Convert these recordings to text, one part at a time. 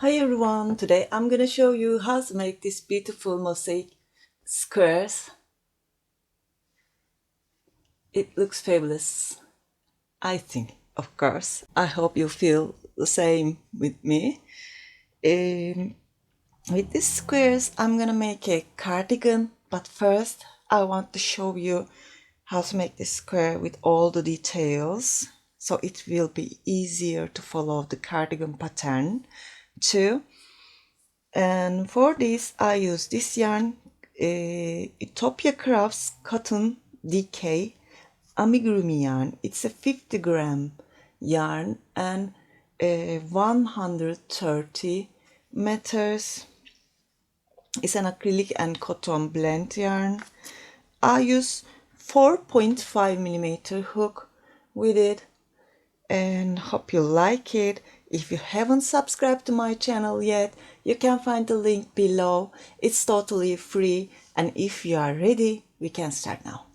Hi everyone, today I'm gonna show you how to make these beautiful mosaic squares. It looks fabulous, I think, of course. I hope you feel the same with me. With these squares I'm gonna make a cardigan, but first I want to show you how to make this square with all the details, so it will be easier to follow the cardigan pattern too. And for this I use this yarn, Utopia Crafts Cotton DK amigurumi yarn. It's a 50-gram yarn and 130 meters. It's an acrylic and cotton blend yarn. I use 4.5 millimeter hook with it, and hope you like it. If you haven't subscribed to my channel yet, you can find the link below. It's totally free, and if you are ready, we can start now.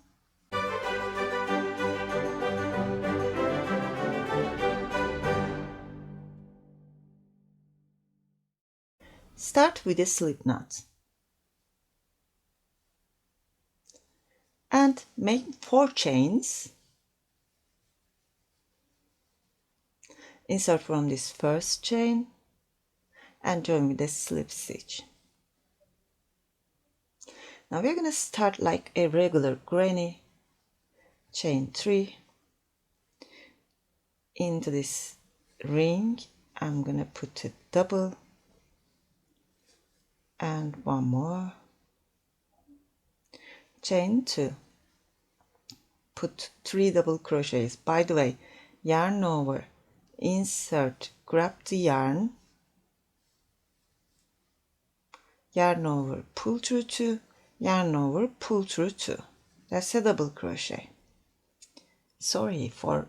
Start with a slip knot and make 4 chains. Insert from this first chain and join with a slip stitch. Now we're going to start like a regular granny. Chain 3 into this ring. I'm going to put a double and one more. Chain 2, put 3 double crochets. By the way, yarn over, insert, grab the yarn over, pull through 2, yarn over, pull through 2. That's a double crochet. Sorry for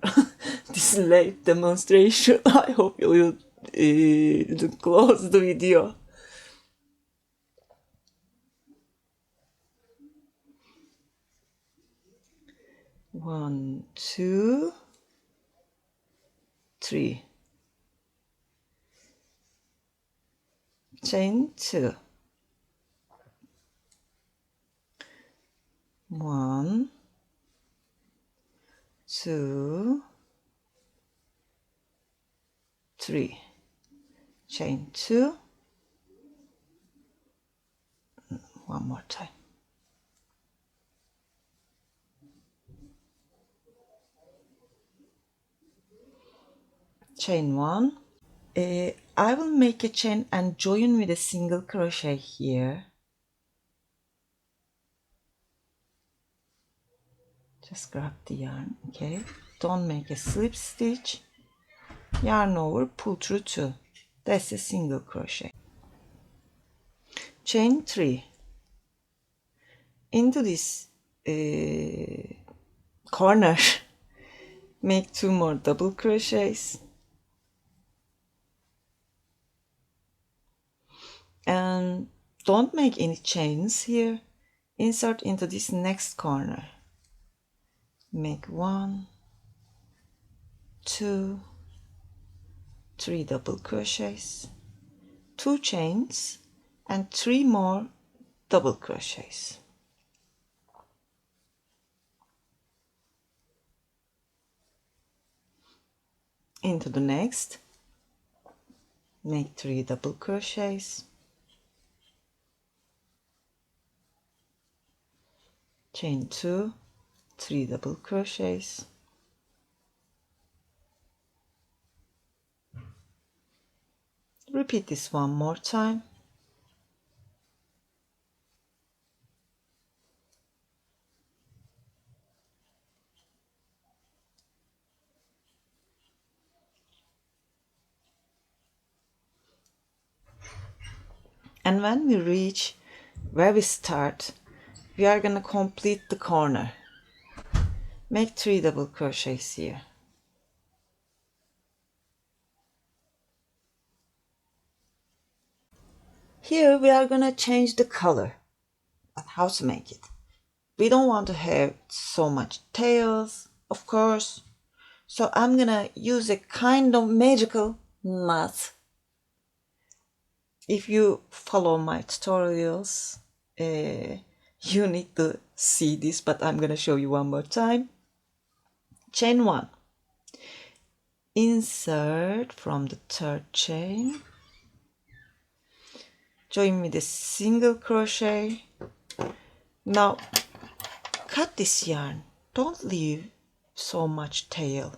this late demonstration. I hope you will close the video. One, 2, 3. Chain 2. 1, 2, 3. Chain 2. One more time. Chain 1. I will make a chain and join with a single crochet here. Just grab the yarn, okay? Don't make a slip stitch. Yarn over, pull through 2. That's a single crochet. Chain 3. Into this corner, make 2 more double crochets. And don't make any chains here. Insert into this next corner. Make 1, 2, 3 double crochets, 2 chains, and 3 more double crochets. Into the next, make 3 double crochets, chain 2, 3 double crochets, repeat this one more time. And when we reach where we start, we are going to complete the corner. Make 3 double crochets here. Here we are going to change the color, but how to make it? We don't want to have so much tails, of course, so I'm going to use a kind of magical knot. if you follow my tutorials, you need to see this, but I'm gonna show you one more time. Chain 1, insert from the third chain, join with a single crochet. Now cut this yarn, don't leave so much tail.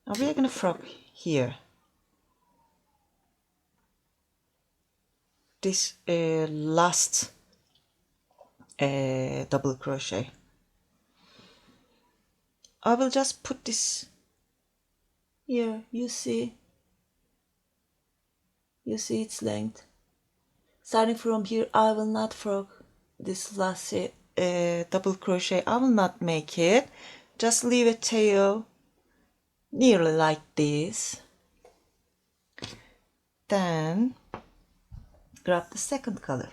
Now we are gonna frog here this last double crochet. I will just put this here, you see its length. Starting from here, I will not frog this last double crochet. I will not make it, just leave a tail nearly like this. Then grab the second color,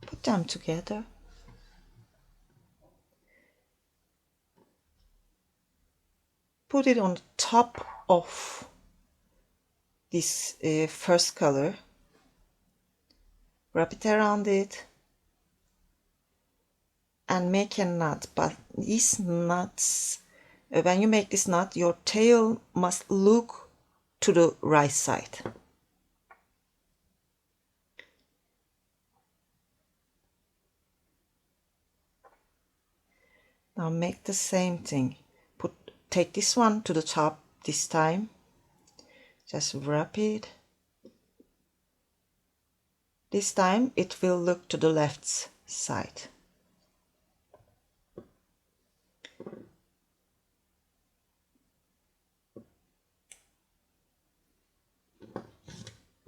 put them together, put it on the top of this first color, wrap it around it and make a knot. But these knots, when you make this knot, your tail must look to the right side. Now make the same thing. Take this one to the top this time. Just wrap it. This time it will look to the left side.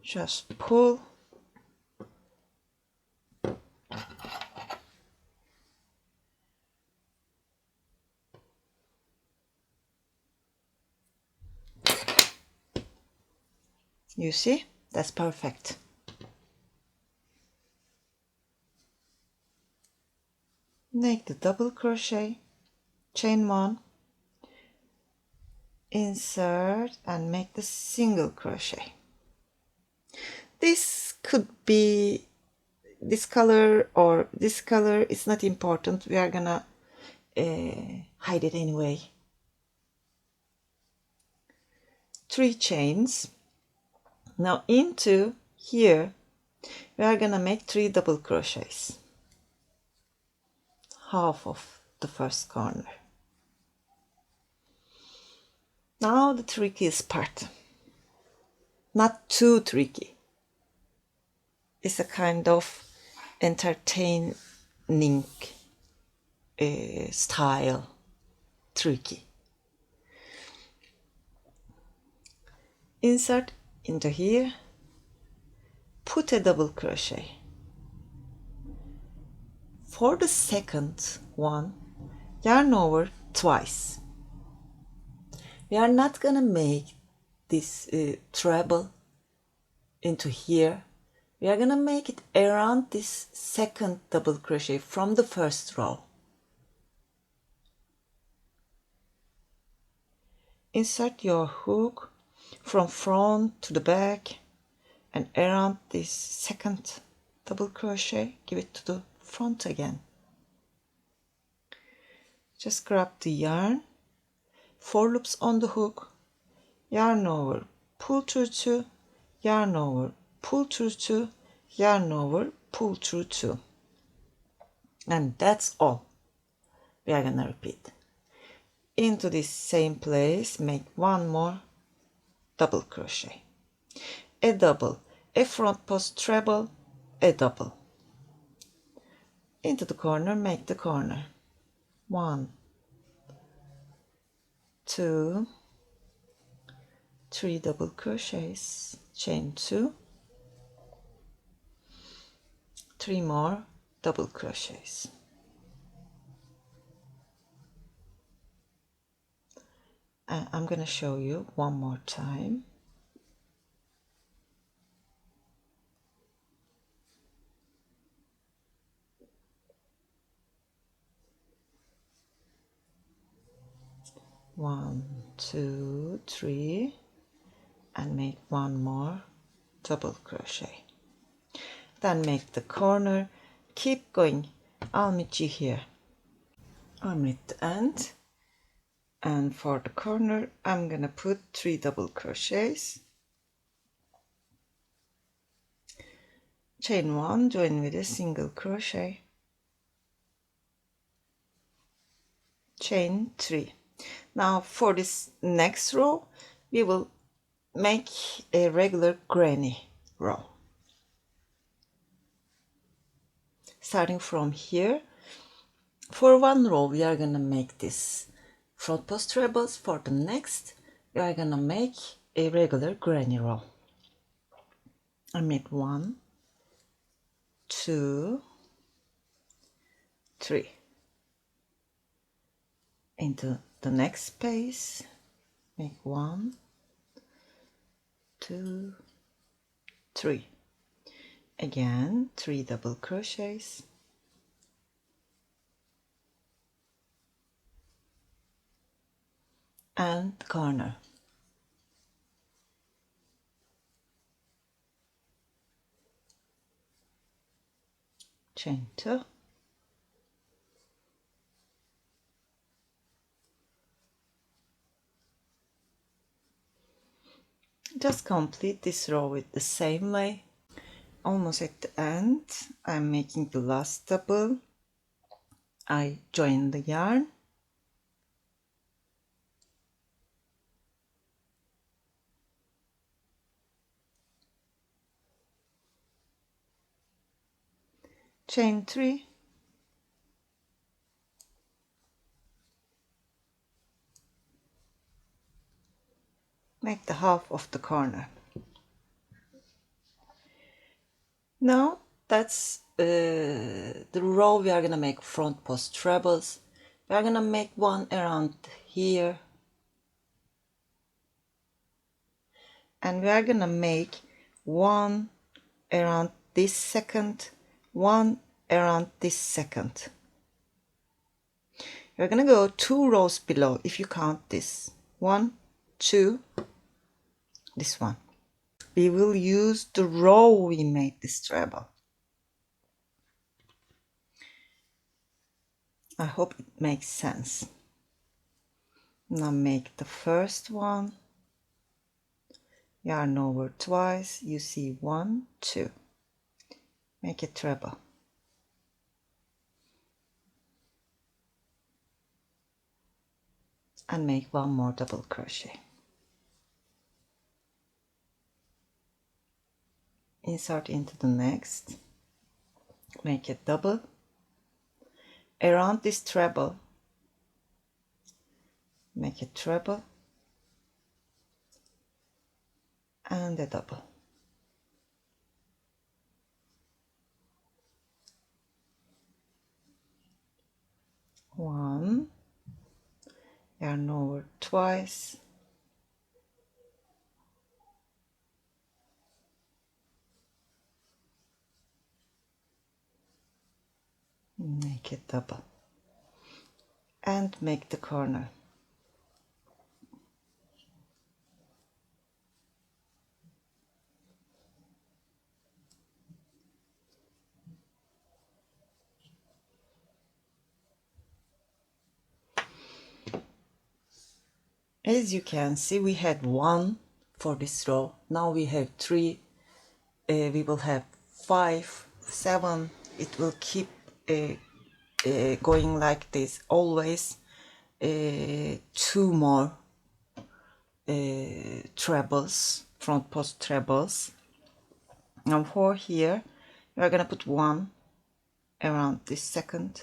Just pull. You see? That's perfect. Make the double crochet, chain 1, insert and make the single crochet. This could be this color or this color, it's not important. We are gonna hide it anyway. 3 chains. Now into here we are gonna make 3 double crochets, half of the first corner. Now the trickiest part, not too tricky, it's a kind of entertaining style tricky. Insert into here, put a double crochet. For the second one, yarn over twice. We are not gonna make this treble into here. We are gonna make it around this second double crochet from the first row. Insert your hook from front to the back and around this second double crochet, give it to the front again. Just grab the yarn, 4 loops on the hook, yarn over, pull through 2, yarn over, pull through 2, yarn over, pull through 2. And that's all. We are gonna repeat. Into this same place, make 1 more double crochet, a double, a front post treble, a double. Into the corner, make the corner. 1, 2, 3 double crochets, chain 2, 3 more double crochets. I'm going to show you one more time. 1, 2, 3, and make one more double crochet. Then make the corner, keep going. I'll meet you here. I'll meet the end, and for the corner I'm gonna put 3 double crochets, chain 1, join with a single crochet, chain 3. Now for this next row we will make a regular granny row. Starting from here, for one row we are gonna make this front post trebles. For the next we are gonna make a regular granny row. I made 1, 2, 3. Into the next space, make 1, 2, 3. Again 3 double crochets, and corner, chain 2, just complete this row with the same way. Almost at the end, I'm making the last double. I join the yarn, chain 3, make the half of the corner. Now that's the row we are gonna make front post trebles. We are gonna make one around here, and we are gonna make one around this second, one around this second. We're gonna go 2 rows below if you count this. 1, 2, this one. We will use the row we made this treble. I hope it makes sense. Now make the first one, yarn over twice, you see 1, 2, make a treble, and make one more double crochet. Insert into the next, make a double around this treble, make a treble and a double. One, yarn over twice, make a double, and make the corner. As you can see, we had 1 for this row. Now we have 3. We will have 5, 7. It will keep going like this always. 2 more trebles, front post trebles. Now for here we are gonna put 1 around this second,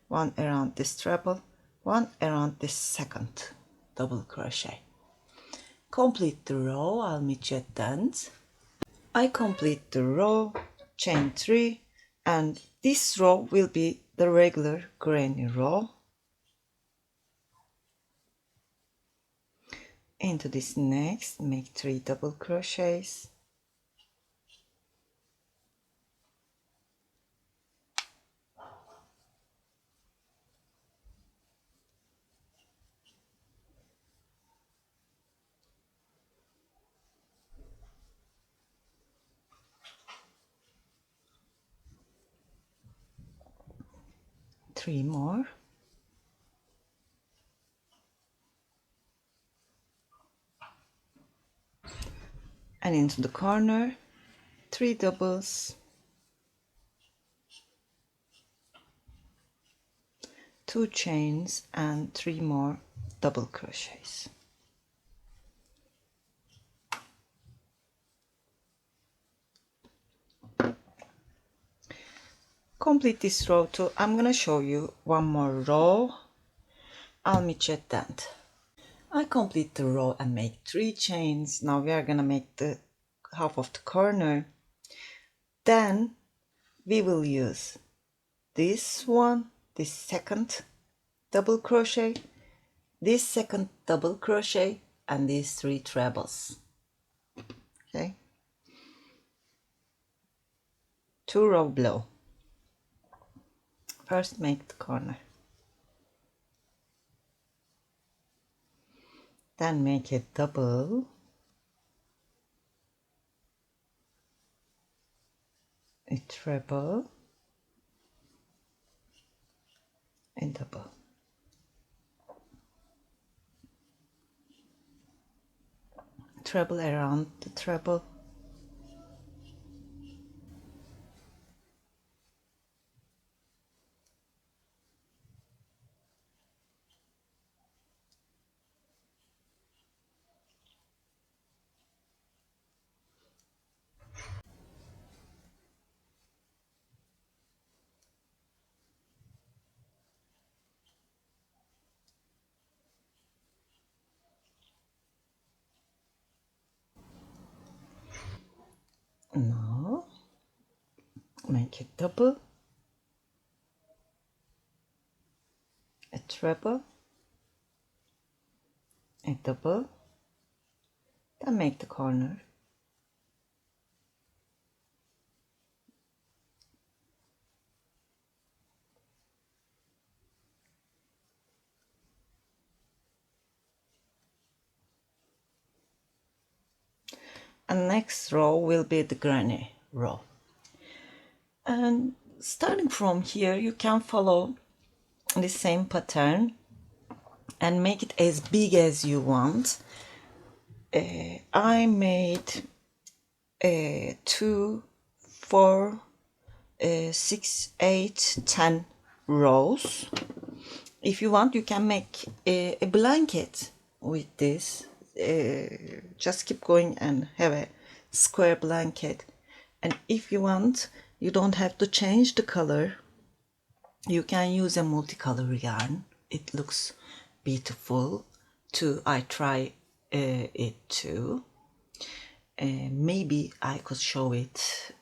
1 around this treble, 1 around this second double crochet. Complete the row. I'll meet you at the end. I complete the row, chain 3, and this row will be the regular granny row. Into this next, make 3 double crochets, 3 more, and into the corner 3 doubles, 2 chains and 3 more double crochets. Complete this row too. I'm gonna show you one more row. I'll meet you at the end. I complete the row and make 3 chains. Now we are gonna make the half of the corner. Then we will use this one, this second double crochet, this second double crochet, and these 3 trebles. Okay, 2 row below. First make the corner, then make a double, a treble, a double. Treble around the treble. Now make a double, a treble, a double, then make the corner, and next row will be the granny row. And starting from here you can follow the same pattern and make it as big as you want. I made 2, 4, 6, 8, 10 rows. If you want, you can make a blanket with this. Just keep going and have a square blanket. And if you want, you don't have to change the color. You can use a multicolor yarn. It looks beautiful too. I try it too. Maybe I could show it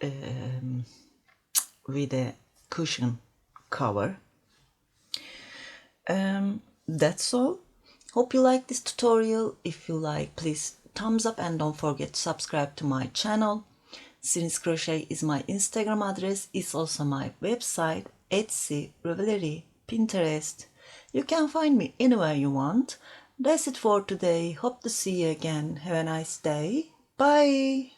with a cushion cover. That's all. Hope you like this tutorial. If you like, please thumbs up and don't forget to subscribe to my channel. Sirin's Crochet is my Instagram address. It's also my website, Etsy, Ravelry, Pinterest. You can find me anywhere you want. That's it for today. Hope to see you again. Have a nice day. Bye.